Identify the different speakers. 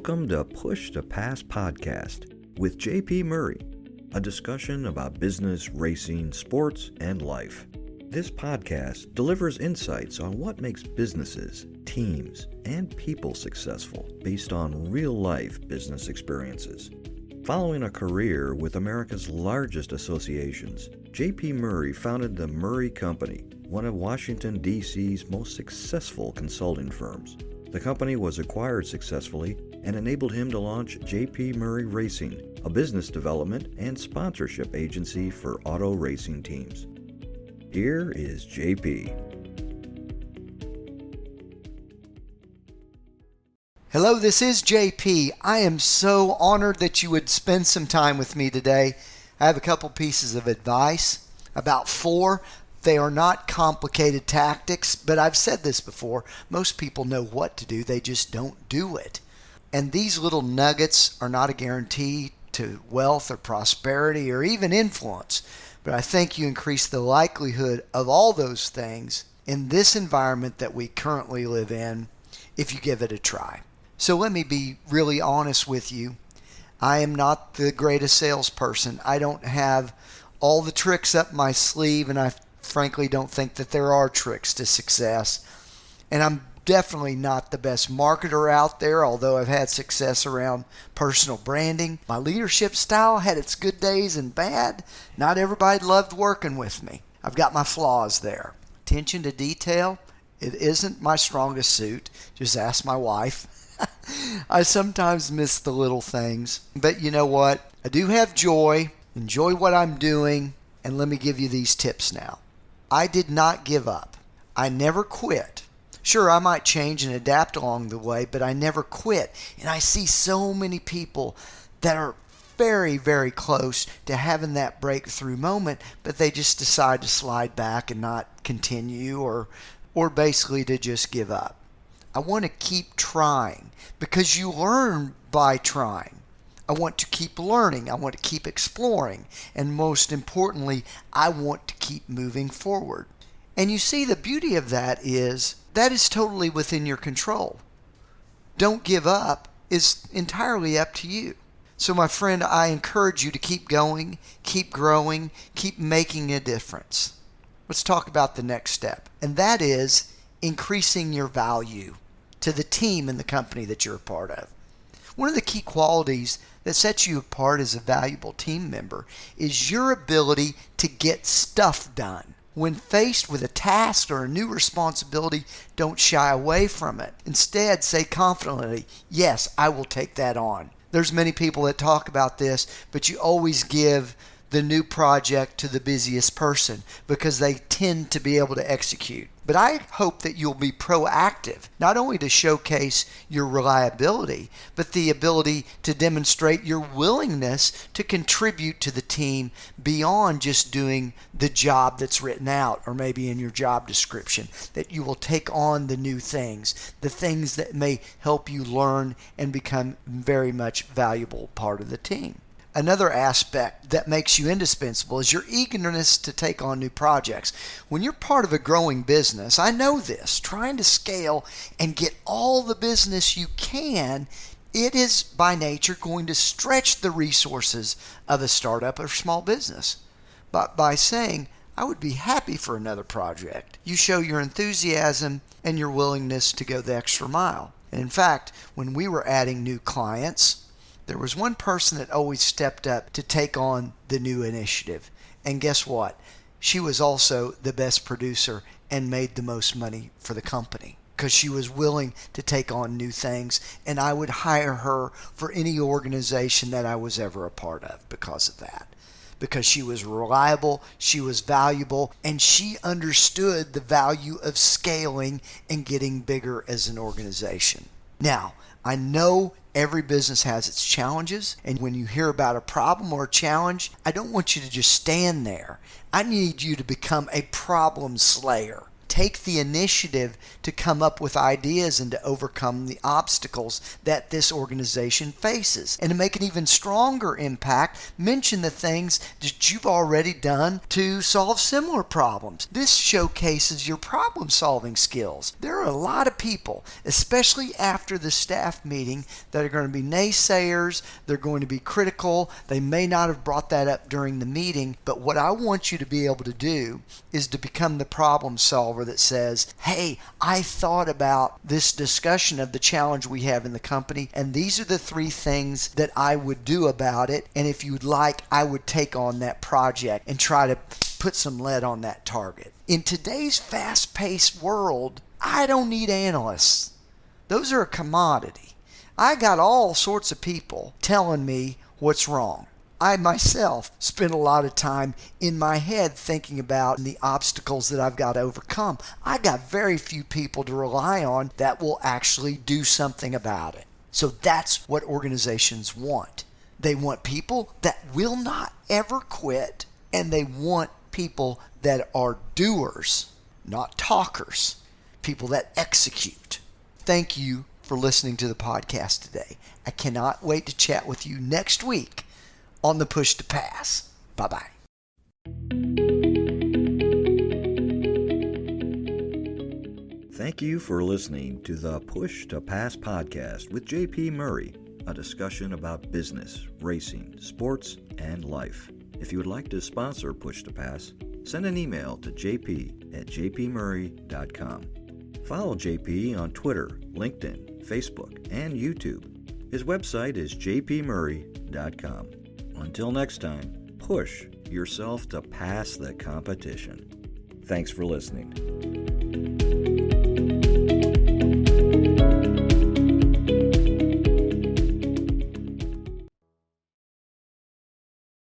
Speaker 1: Welcome to Push to Pass podcast with JP Murray, a discussion about business, racing, sports, and life. This podcast delivers insights on what makes businesses, teams, and people successful based on real-life business experiences. Following a career with America's largest associations, JP Murray founded the Murray Company, one of Washington, D.C.'s most successful consulting firms. The company was acquired successfully and enabled him to launch JP Murray Racing, a business development and sponsorship agency for auto racing teams. Here is JP.
Speaker 2: Hello, this is JP. I am so honored that you would spend some time with me today. I have a couple pieces of advice, about 4. They are not complicated tactics, but I've said this before. Most people know what to do, they just don't do it. And these little nuggets are not a guarantee to wealth or prosperity or even influence, but I think you increase the likelihood of all those things in this environment that we currently live in if you give it a try. So let me be really honest with you. I am not the greatest salesperson. I don't have all the tricks up my sleeve, and I frankly don't think that there are tricks to success. And I'm definitely not the best marketer out there, although I've had success around personal branding. My leadership style had its good days and bad. Not everybody loved working with me. I've got my flaws there. Attention to detail, it isn't my strongest suit. Just ask my wife. I sometimes miss the little things. But you know what? I do have joy, enjoy what I'm doing, and let me give you these tips now. I did not give up. I never quit. Sure, I might change and adapt along the way, but I never quit. And I see so many people that are very, very close to having that breakthrough moment, but they just decide to slide back and not continue or basically to just give up. I want to keep trying because you learn by trying. I want to keep learning. I want to keep exploring. And most importantly, I want to keep moving forward. And you see, the beauty of that is totally within your control. Don't give up is entirely up to you. So my friend, I encourage you to keep going, keep growing, keep making a difference. Let's talk about the next step. And that is increasing your value to the team and the company that you're a part of. One of the key qualities that sets you apart as a valuable team member is your ability to get stuff done. When faced with a task or a new responsibility, don't shy away from it. Instead, say confidently, yes, I will take that on. There's many people that talk about this, but you always give the new project to the busiest person because they tend to be able to execute. But I hope that you'll be proactive, not only to showcase your reliability, but the ability to demonstrate your willingness to contribute to the team beyond just doing the job that's written out or maybe in your job description, that you will take on the new things, the things that may help you learn and become very much valuable part of the team. Another aspect that makes you indispensable is your eagerness to take on new projects. When you're part of a growing business, I know this, trying to scale and get all the business you can, it is by nature going to stretch the resources of a startup or small business. But by saying, I would be happy for another project, you show your enthusiasm and your willingness to go the extra mile. And in fact, when we were adding new clients, there was one person that always stepped up to take on the new initiative. And guess what? She was also the best producer and made the most money for the company because she was willing to take on new things. And I would hire her for any organization that I was ever a part of because of that. Because she was reliable, she was valuable, and she understood the value of scaling and getting bigger as an organization. Now, I know every business has its challenges, and when you hear about a problem or a challenge, I don't want you to just stand there. I need you to become a problem slayer. take the initiative to come up with ideas and to overcome the obstacles that this organization faces. And to make an even stronger impact, mention the things that you've already done to solve similar problems. This showcases your problem-solving skills. There are a lot of people, especially after the staff meeting, that are going to be naysayers. They're going to be critical. They may not have brought that up during the meeting, but what I want you to be able to do is to become the problem solver that says, hey, I thought about this discussion of the challenge we have in the company, and these are the 3 things that I would do about it, and if you'd like, I would take on that project and try to put some lead on that target. In today's fast-paced world, I don't need analysts. Those are a commodity. I got all sorts of people telling me what's wrong. I myself spend a lot of time in my head thinking about the obstacles that I've got to overcome. I got very few people to rely on that will actually do something about it. So that's what organizations want. They want people that will not ever quit, and they want people that are doers, not talkers, people that execute. Thank you for listening to the podcast today. I cannot wait to chat with you next week on the Push to Pass. Bye-bye.
Speaker 1: Thank you for listening to the Push to Pass podcast with JP Murray, a discussion about business, racing, sports, and life. If you would like to sponsor Push to Pass, send an email to jp@jpmurray.com. Follow JP on Twitter, LinkedIn, Facebook, and YouTube. His website is jpmurray.com. Until next time, push yourself to pass the competition. Thanks for listening.